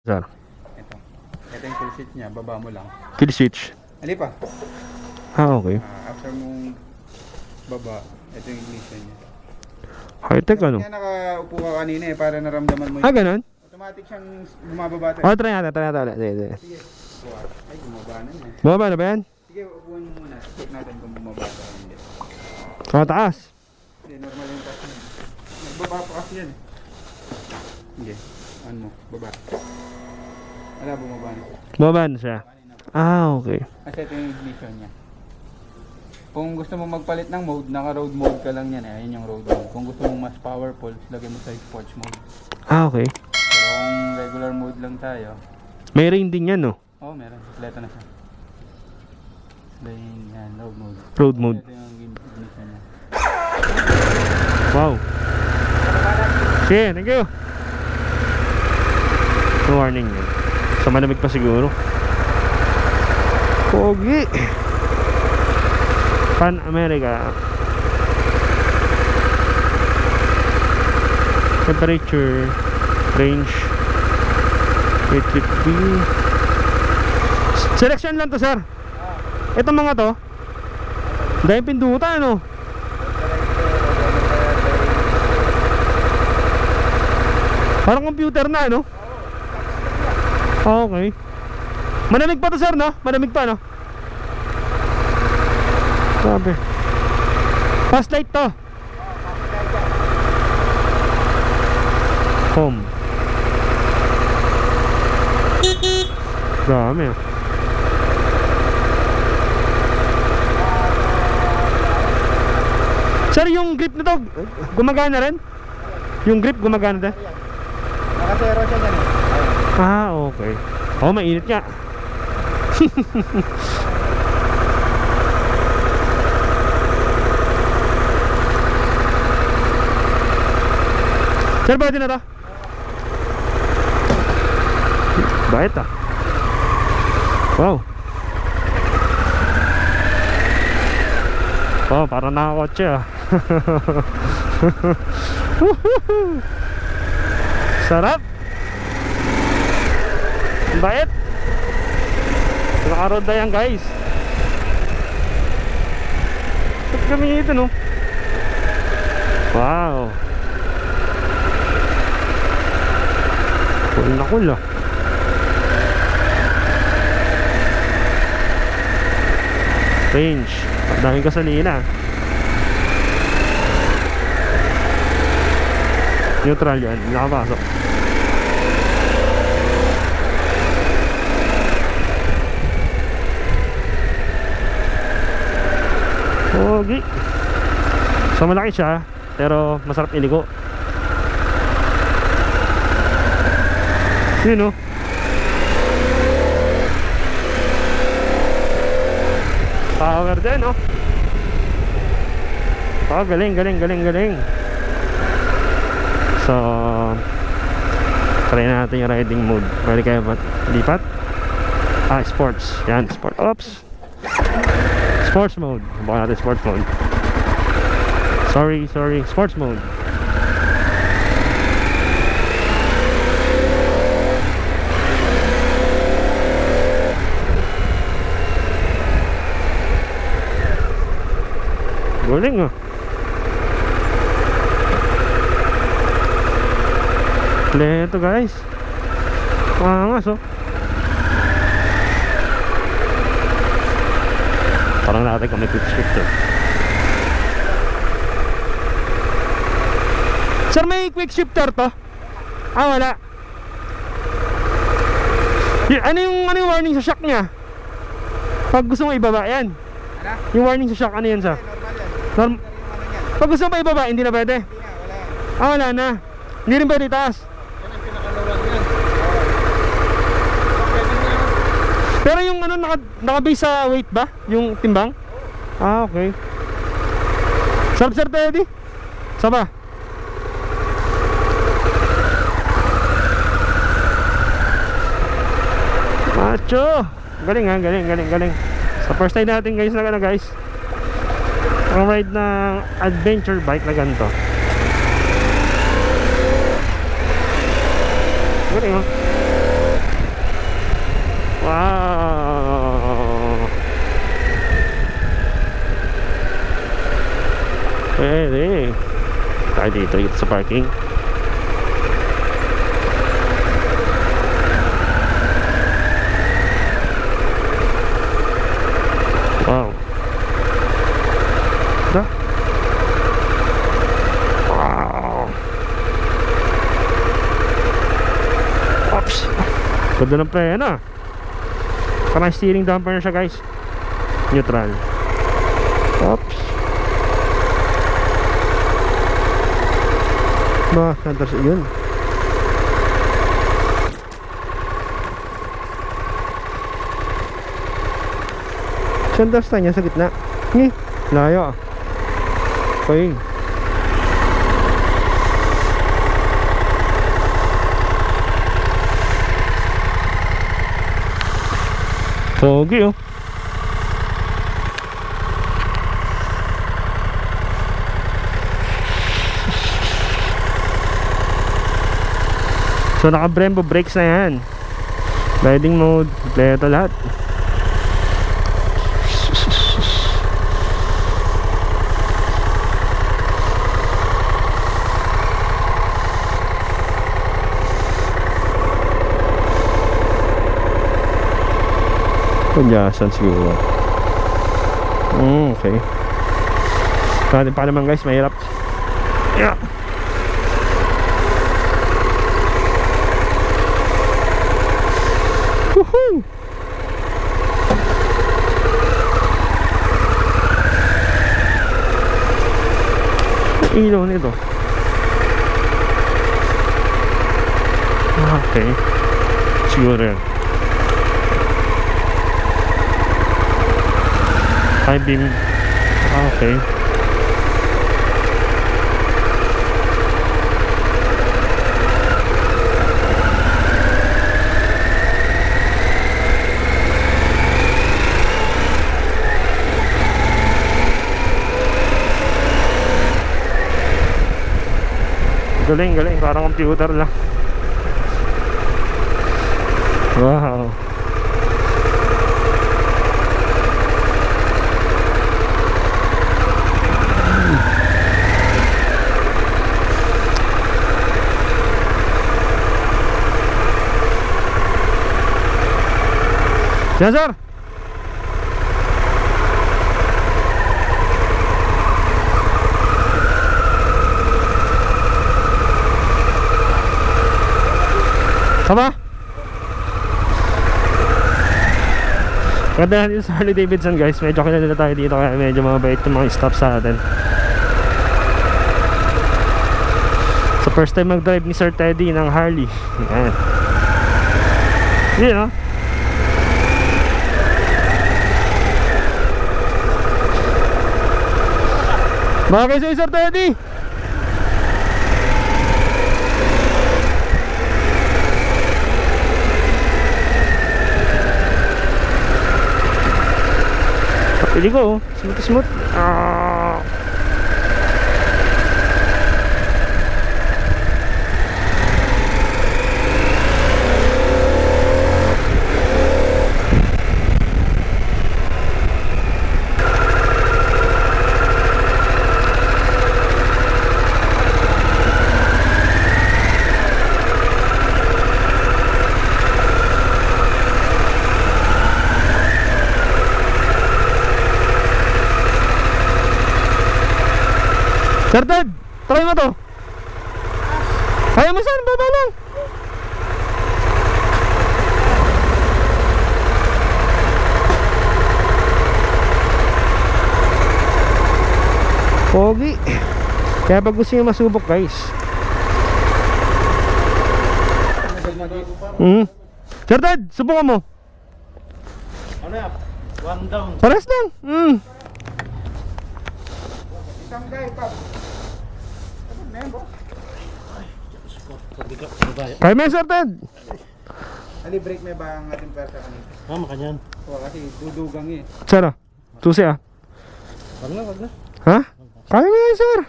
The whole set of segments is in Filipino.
Sir. Ito yung full seat niya, baba mo lang. Kill switch. Ali pa. Okay. After mong baba, ito yung ignition niya. High-tech ano? Kaya nakaupo ka kanina para naramdaman mo Ganun? automatic siyang bumababa tayo. Try natin ulit. Sige. Sige. Ay, bumaba na yan. Bumaba na ba yan? Sige, upuan mo muna. Check natin kung bumaba ka o hindi. Taas. Hindi, normal yung taas niya. Nagbaba pa kasi yan. Sige, ano mo, baba. Wala, bumaba na. Bumaba na siya. Okay. Kasi ito yung ignition niya. Kung gusto mo magpalit ng mode, naka-road mode ka lang yan. Ayun yung road mode. Kung gusto mo mas powerful, lagay mo sa sports mode. Okay. Pero kung regular mode lang tayo, May rain din yan, no? oo, meron. Kompleto na siya. Yan, road mode. Road mode. Ito yung ignition niya. Wow. Sige, thank you. Warning yan. Sa malamig pa siguro. Pogi. Pan America. Temperature. Range. 850. Selection lang to, sir. Itong mga to. Dahil pindutan, ano? Parang computer na, ano? Okay. Malamig pa to, sir, no? Malamig pa, no? Sabi. Fast light to. Home. Dami, ah. Sir, yung grip na to, gumagana rin? Yung grip gumagana din? Naka-zero siya dyan eh. Okay. Oh, mainit nga. Sir, pwede na to? Bait, ah. Wow. Oh, parang nakakotse, ah. Sarap. Bait. Nakaroda yan, guys. Ba't kami ito, no? Wow. Cool na cool, ah. Range. Ang daming gasolina. Neutral yan. Nakapasok. Pogi. So malaki siya, pero masarap iligo. Yun, no? Power din, no? Oh, galing. So try natin yung riding mode. Pwede kayo lipat. Sports. Yan, sport. Oops. Sports mode. Baka natin sports mode. Sorry. Sports mode. Galing, ah. Ito, guys. Angas, oh. Parang natin kung may quick shifter. Sir, may quick shifter to? Wala. Ano yung warning sa shock niya? Pag gusto mo ibaba yan. Yung warning sa shock, ano yan, sir? Normal yan. Pag gusto mo ibaba, hindi na pwede? Hindi na, wala. Wala na. Hindi rin pwede itaas. Yan ang pinakalawag yan. Pero yung ano, naka-base sa weight ba? Yung timbang? Okay. Sir, pwede? Saba? Macho! Galing, ha? Galing. So first time natin, guys, ang ride ng adventure bike na ganito. Galing, ha? Pwede. Tayo dito sa parking. Wow. Da. Wow. Oops. Ganda ng preno. Parang steering damper na siya, guys. Neutral. Oops. Ba, sandas yun. Sandas niya sa gitna. Layo. Okay. Pogi oh. So naka Brembo brakes na yan. Riding mode, kompleto lahat. Punyasan siguro. Okay. Natin pa naman guys, mahirap. Yeah. Woohoo! Ang ilaw nito. Okay. Siguro yan. High beam. Okay. Galing, galing. Parang computer lang. Wow. Yes, sir. Tama? Ganda dito sa Harley Davidson guys. Medyo kilala tayo dito kaya medyo mabait yung mga stop sa atin. So first time mag-drive ni Sir Teddy ng Harley. Ayan. Yun, no? Bagay sa'yo, Sir Teddy! Pili ko, smooth smooth. Sir Ted, try mo to. Kaya mo sir, baba lang. Pogi. Kaya pag gusto nyo masubok guys. Sir Ted, subukan mo. Ano yan? One down. Pares lang. Isang guy pa. Kaya mo Sir Ted. Ali break may ba ang ating pwersa kanina? Makanyan. Oo, kasi dudugang eh. Sir, susi ah. Wag na, wag na. Ha? Kaya mo yan sir.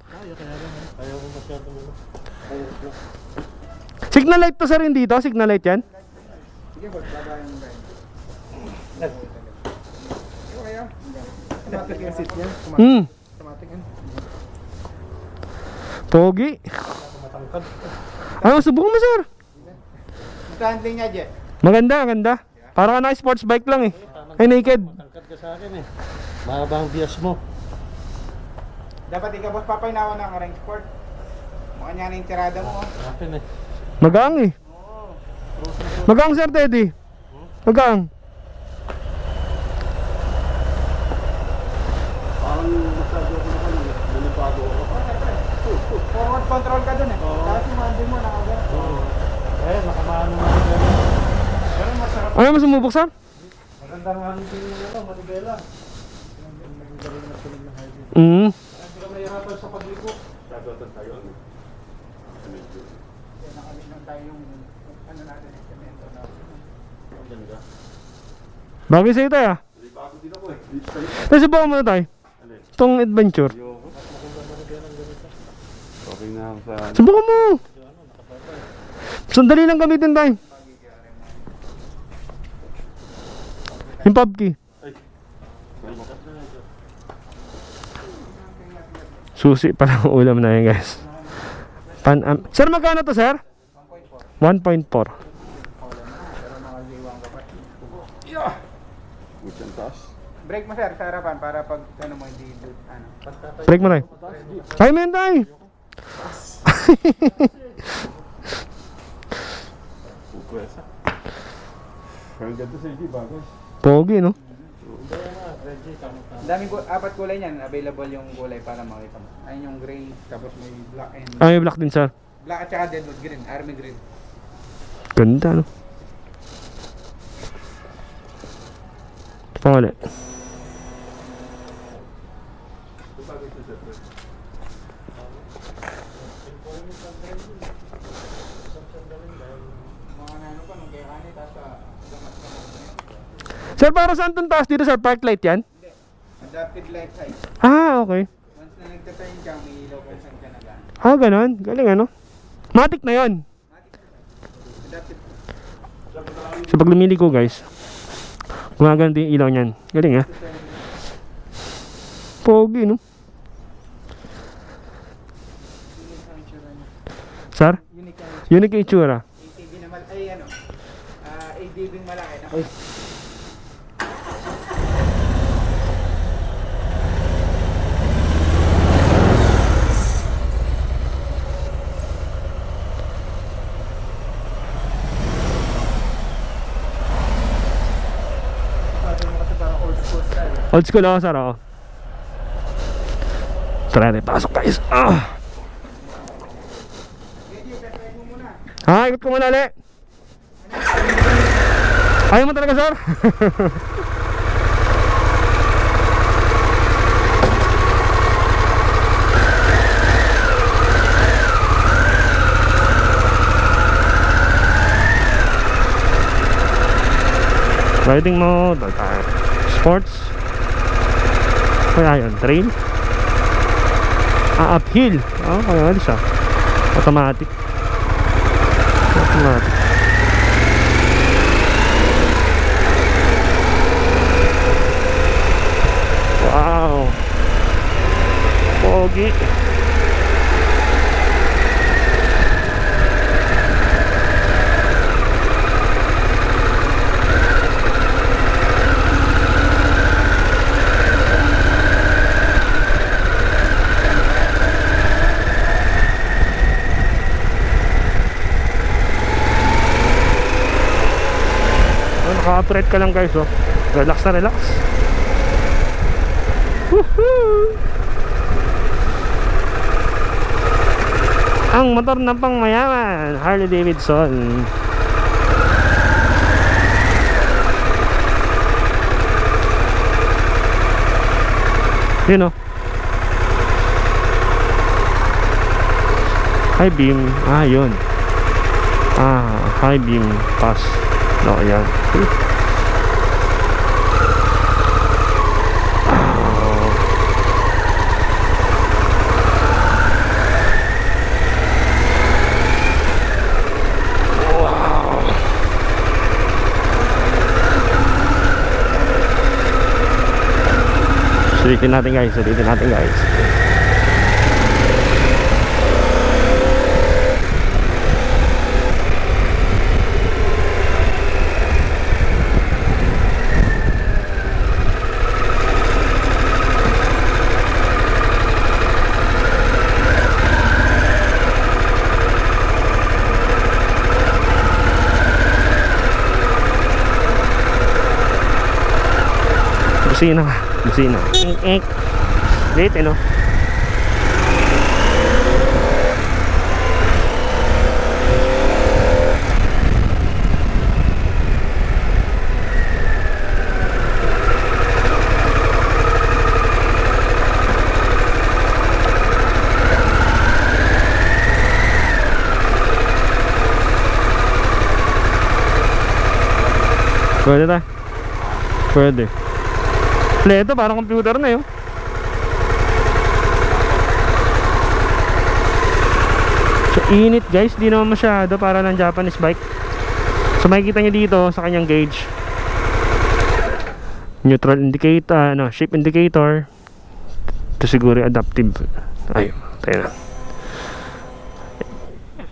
Kaya lang. Kaya ko masyado muna. Signal light to sir yun dito? Signal light yan? Sige boss, baba yung guy. Okay ah. Automatic yung seat niya. Automatic yan. Pogi. Ano, subukan mo sir. Ito handling niya, Jeff. Maganda, maganda. Parang ka na sports bike lang eh. Ay, naked. Matangkad ka sa akin eh. Mahaba ang bias mo. Dapat ikaw, boss, papaynawa ng range sport. Mukha niya na yung tirada mo. Akin eh. Magaang eh. Magaang sir Teddy. Magaang. Parang masyado ako na kanya. Bunibago ako. Forward control ka dun eh. Tapos yung handling mo, nakagano. Eh, nakamano mo na gano'n. Pero masarap. Ano mo sumubok sir? Maganda nga ang tingin nyo, manibela. Mm. Hindi ka mahirapan sa pagligo. Gagawin tayo. Kaya nakalimutan tayo yung ano natin, instrumento na. Ganda. Bagay sa'yo tayo ah. Bago din ako eh. Tapos subukan mo na tayo. Alin? Itong adventure. Okay na ako sa... Subukan mo. Sandali lang gamitin tayo. Yung pub key. Susi pa lang ulam na yun guys. Sir, magkano to sir? 1.4. Butsang taas. Break mo sir sa harapan para pag ano mo hindi ano. Break mo tayo. Tayo mo yun tayo. Pukwesa. Ang ganda sa hindi bagay. Pogi no? Daming apat kulay niyan, available yung kulay para makita mo. Ayun yung gray, tapos may black and Ah, may black din sir. black at saka deadwood green, army green. Ganda no? Pangalit. Mga ano pa nung kaya kanit tapos gamas ka mo. Sir, para saan itong taas dito sir? Park light yan? Hindi. Adapted light size. Ah, okay. Once na nagta-turn ka, may ilaw kung saan ka nagaan. Ah, ganun. Galing ano? Matic na yon. Adapted. So pag lumili ko guys, gumaganda yung ilaw niyan. Galing ah. Pogi no? Unique ang itsura niya. Sir? Unique ang Unique yung itsura. ATV na ay ano, ATV malaki na. Old school ako sir ako. Tara natin, pasok guys. Ah! Ha, ikot ko muna ulit. Ayaw mo talaga sir? Riding mode, sports. Kaya yun, trail. Ah, uphill. Ah, kaya ano siya? Automatic. Automatic. Wow. Pogi. Naka-operate ka lang guys oh. Relax na relax. Woohoo! Ang motor ng pang mayaman, Harley Davidson. Yun oh. High beam. Ah yun. Ah, high beam pass. No, ayan. Wow. Sulitin natin guys, sulitin natin guys. Busina ka. Busina. Ik. Late eh no? Pwede ta? Pwede. Pleto, parang computer na yun. So, init guys. Di naman masyado para ng Japanese bike. So, makikita nyo dito sa kanyang gauge. Neutral indicator, shape indicator. Ito siguro yung adaptive. Ayun, tayo na.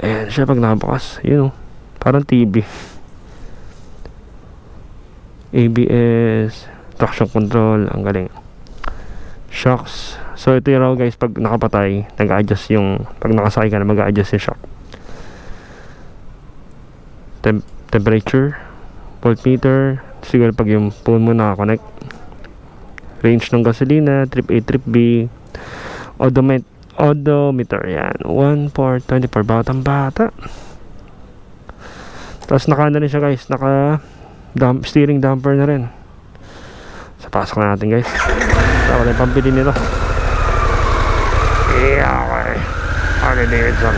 Ayan siya pag nakabukas. Yun o. Parang TV. ABS, traction control, ang galing. Shocks. So ito yung raw guys, pag nakapatay, nag-adjust yung, pag nakasakay ka na, mag-adjust yung shock. Temperature, voltmeter, siguro pag yung phone mo nakakonect. Range ng gasolina, trip A, trip B. Odometer, yan. 1 for 24, batang bata. Tapos naka na rin siya guys, naka steering damper na rin. So pasok na natin guys. Saka na yung pampili nito. Yeah, okay. Harley Davidson.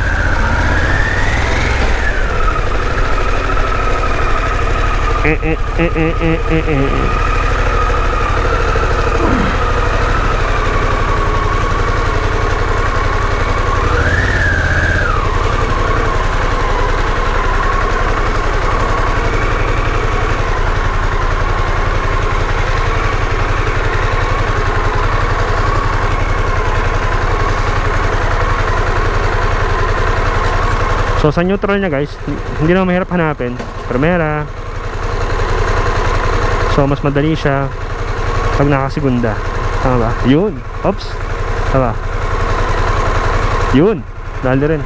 So sa neutral niya guys, hindi naman mahirap hanapin. Primera. So mas madali siya pag nakasegunda. Tama ba? Yun. Oops. Tama. Yun. Dali rin.